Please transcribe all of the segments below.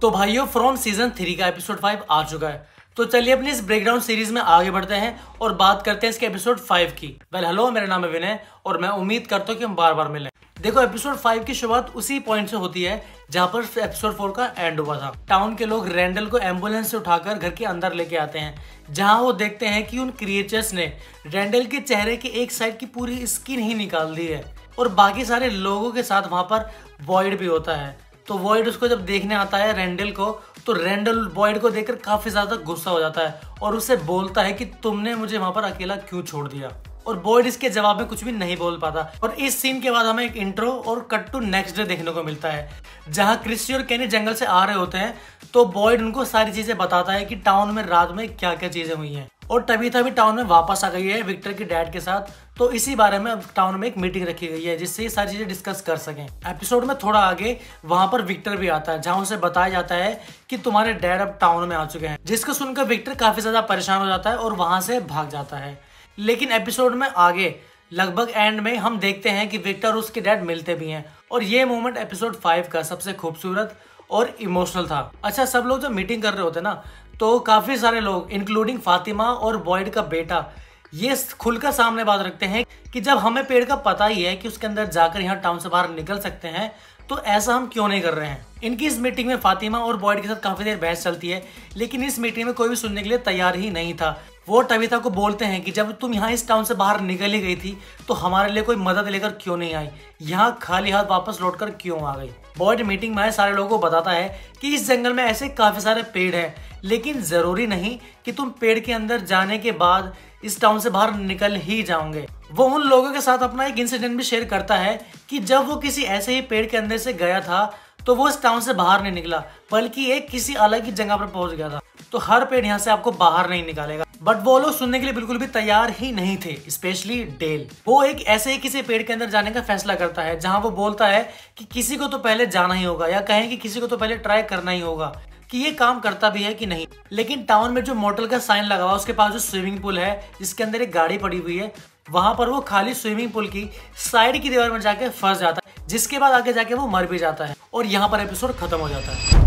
तो भाइयों from season 3 का एपिसोड 5 आ चुका है। तो चलिए अपनी इस ब्रेकडाउन सीरीज में आगे बढ़ते हैं और बात करते हैं इसके एपिसोड 5 की। हेलो, मेरा नाम है विनय और मैं उम्मीद करता हूँ कि हम बार बार मिलें। देखो, एपिसोड 5 की शुरुआत उसी पॉइंट से होती है जहां पर एपिसोड 4 का एंड हुआ था। टाउन के लोग रैंडल को एम्बुलेंस से उठाकर घर के अंदर लेके आते हैं, जहां वो देखते हैं कि उन क्रिएचर्स ने रैंडल के चेहरे की एक साइड की पूरी स्किन ही निकाल दी है और बाकी सारे लोगों के साथ वहां पर वॉइड भी होता है। तो वॉइड उसको जब देखने आता है रैंडल को, तो रैंडल वॉइड को देखकर काफी ज्यादा गुस्सा हो जाता है और उसे बोलता है कि तुमने मुझे वहां पर अकेला क्यों छोड़ दिया। और वॉइड इसके जवाब में कुछ भी नहीं बोल पाता। और इस सीन के बाद हमें एक इंट्रो और कट टू नेक्स्ट डे देखने को मिलता है, जहां क्रिस्टी और केनी जंगल से आ रहे होते हैं। तो वॉइड उनको सारी चीजें बताता है कि टाउन में रात में क्या क्या चीजें हुई हैं और तभी टाउन में वापस आ गई है विक्टर के डैड के साथ। तो इसी बारे में अब टाउन में एक मीटिंग रखी गई है जिससे ये सारी चीजें डिस्कस कर सकें। एपिसोड में थोड़ा आगे वहां पर विक्टर भी आता है, जहां उसे बताया जाता है कि तुम्हारे डैड अब टाउन में आ चुके हैं, जिसको सुनकर विक्टर काफी ज्यादा परेशान हो जाता है और वहां से भाग जाता है। लेकिन एपिसोड में आगे लगभग एंड में हम देखते हैं कि विक्टर और उसके डैड मिलते भी हैं और ये मोमेंट एपिसोड 5 का सबसे खूबसूरत और इमोशनल था। अच्छा, सब लोग जब मीटिंग कर रहे होते ना, तो काफी सारे लोग इंक्लूडिंग फातिमा और वॉइड का बेटा ये खुलकर सामने बात रखते हैं कि जब हमें पेड़ का पता ही है कि उसके अंदर जाकर यहाँ टाउन से बाहर निकल सकते हैं, तो ऐसा हम क्यों नहीं कर रहे हैं। इनकी इस मीटिंग में फातिमा और बॉयड के साथ काफी देर बहस चलती है, लेकिन इस मीटिंग में कोई भी सुनने के लिए तैयार ही नहीं था। वो टविता को बोलते हैं कि जब तुम यहाँ इस टाउन से बाहर निकल ही गई थी तो हमारे लिए कोई मदद लेकर क्यों नहीं आई, यहाँ खाली हाथ वापस लौटकर क्यों आ गई। बॉयड मीटिंग में आए सारे लोगों को बताता है कि इस जंगल में ऐसे काफी सारे पेड़ हैं, लेकिन जरूरी नहीं कि तुम पेड़ के अंदर जाने के बाद इस टाउन से बाहर निकल ही जाओगे। वो उन लोगों के साथ अपना एक इंसिडेंट भी शेयर करता है कि जब वो किसी ऐसे ही पेड़ के अंदर से गया था तो वो इस टाउन से बाहर नहीं निकला, बल्कि एक किसी अलग ही जगह पर पहुंच गया था। तो हर पेड़ यहाँ से आपको बाहर नहीं निकालेगा। बट वो लोग सुनने के लिए बिल्कुल भी तैयार ही नहीं थे, स्पेशली डेल। वो एक ऐसे ही किसी पेड़ के अंदर जाने का फैसला करता है, जहां वो बोलता है कि किसी को तो पहले जाना ही होगा, या कहें कि किसी को तो पहले ट्राई करना ही होगा कि ये काम करता भी है कि नहीं। लेकिन टाउन में जो मोटल का साइन लगा हुआ, उसके पास जो स्विमिंग पूल है जिसके अंदर एक गाड़ी पड़ी हुई है, वहां पर वो खाली स्विमिंग पूल की साइड की दीवार में जाके फंस जाता है, जिसके बाद आगे जाके वो मर भी जाता है और यहाँ पर एपिसोड खत्म हो जाता है।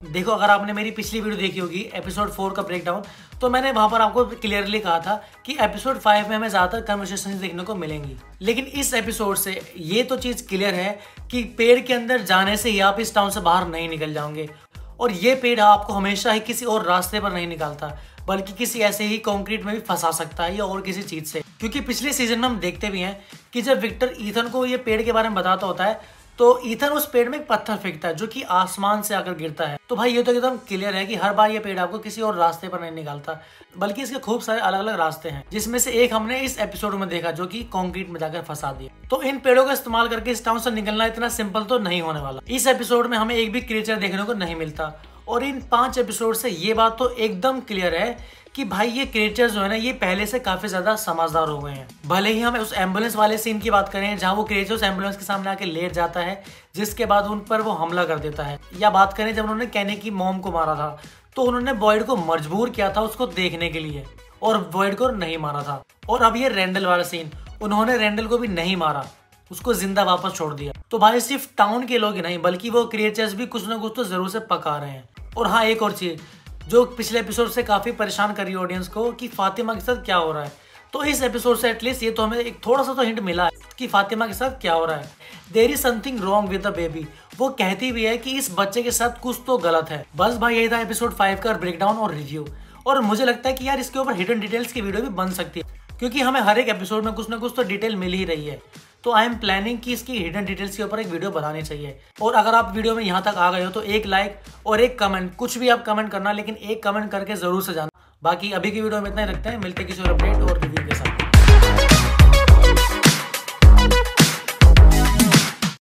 देखो, अगर आपने मेरी पिछली वीडियो देखी होगी एपिसोड 4 का ब्रेकडाउन, तो मैंने वहां पर आपको क्लियरली कहा था कि एपिसोड 5 में हमें ज्यादातर कन्वर्सेशन देखने को मिलेंगी। लेकिन इस एपिसोड से ये तो चीज क्लियर है कि पेड़ के अंदर जाने से ही आप इस टाउन से बाहर नहीं निकल जाओगे, और ये पेड़ आपको हमेशा ही किसी और रास्ते पर नहीं निकालता, बल्कि किसी ऐसे ही कंक्रीट में भी फंसा सकता है या और किसी चीज से। क्योंकि पिछले सीजन में हम देखते भी हैं कि जब विक्टर ईथन को ये पेड़ के बारे में बताता होता है, तो ईथन उस पेड़ में एक पत्थर फेंकता है जो कि आसमान से आकर गिरता है। तो भाई ये तो एकदम क्लियर है कि हर बार ये पेड़ आपको किसी और रास्ते पर नहीं निकालता, बल्कि इसके खूब सारे अलग अलग रास्ते हैं, जिसमें से एक हमने इस एपिसोड में देखा जो कि कंक्रीट में जाकर फंसा दिया। तो इन पेड़ों का इस्तेमाल करके इस टाउन से निकलना इतना सिंपल तो नहीं होने वाला। इस एपिसोड में हमें एक भी क्रिएचर देखने को नहीं मिलता, और इन 5 एपिसोड से ये बात तो एकदम क्लियर है कि भाई ये क्रिएचर्स जो है ना, ये पहले से काफी ज्यादा समझदार हो गए हैं। भले ही हमें उस एम्बुलेंस वाले सीन की बात करें जहां वो क्रिएचर्स एम्बुलेंस के सामने आके लेट जाता है, जिसके बाद उन पर वो हमला कर देता है, या बात करें जब उन्होंने केनी की मॉम को मारा था, तो उन्होंने बॉयड को मजबूर किया था उसको देखने के लिए और बॉयड को नहीं मारा था। और अब ये रैंडल वाला सीन, उन्होंने रैंडल को भी नहीं मारा, उसको जिंदा वापस छोड़ दिया। तो भाई सिर्फ टाउन के लोग ही नहीं, बल्कि वो क्रिएचर्स भी कुछ ना कुछ तो जरूर से पका रहे हैं। और हाँ, एक और चीज जो पिछले एपिसोड से काफी परेशान करी ऑडियंस को कि फातिमा के साथ क्या हो रहा है, तो इस एपिसोड से एटलीस्ट ये तो हमें एक थोड़ा सा तो हिंट मिला है कि फातिमा के साथ क्या हो रहा है। There is something wrong with the baby. वो कहती भी है कि इस बच्चे के साथ कुछ तो गलत है। बस भाई यही था एपिसोड 5 का ब्रेकडाउन और रिव्यू। और मुझे लगता है कि यार इसके ऊपर हिडन डिटेल्स की वीडियो भी बन सकती है, क्योंकि हमें हर एक एपिसोड में कुछ ना कुछ तो डिटेल मिल ही रही है। तो आई एम प्लानिंग कि इसकी हिडन डिटेल्स के ऊपर एक वीडियो बनानी चाहिए। और अगर आप वीडियो में यहाँ तक आ गए हो तो एक लाइक और एक कमेंट, कुछ भी आप कमेंट करना, लेकिन एक कमेंट करके जरूर से जाना। बाकी अभी की वीडियो में इतना ही रखते हैं, मिलते किसी और अपडेट और रिव्यू के साथ।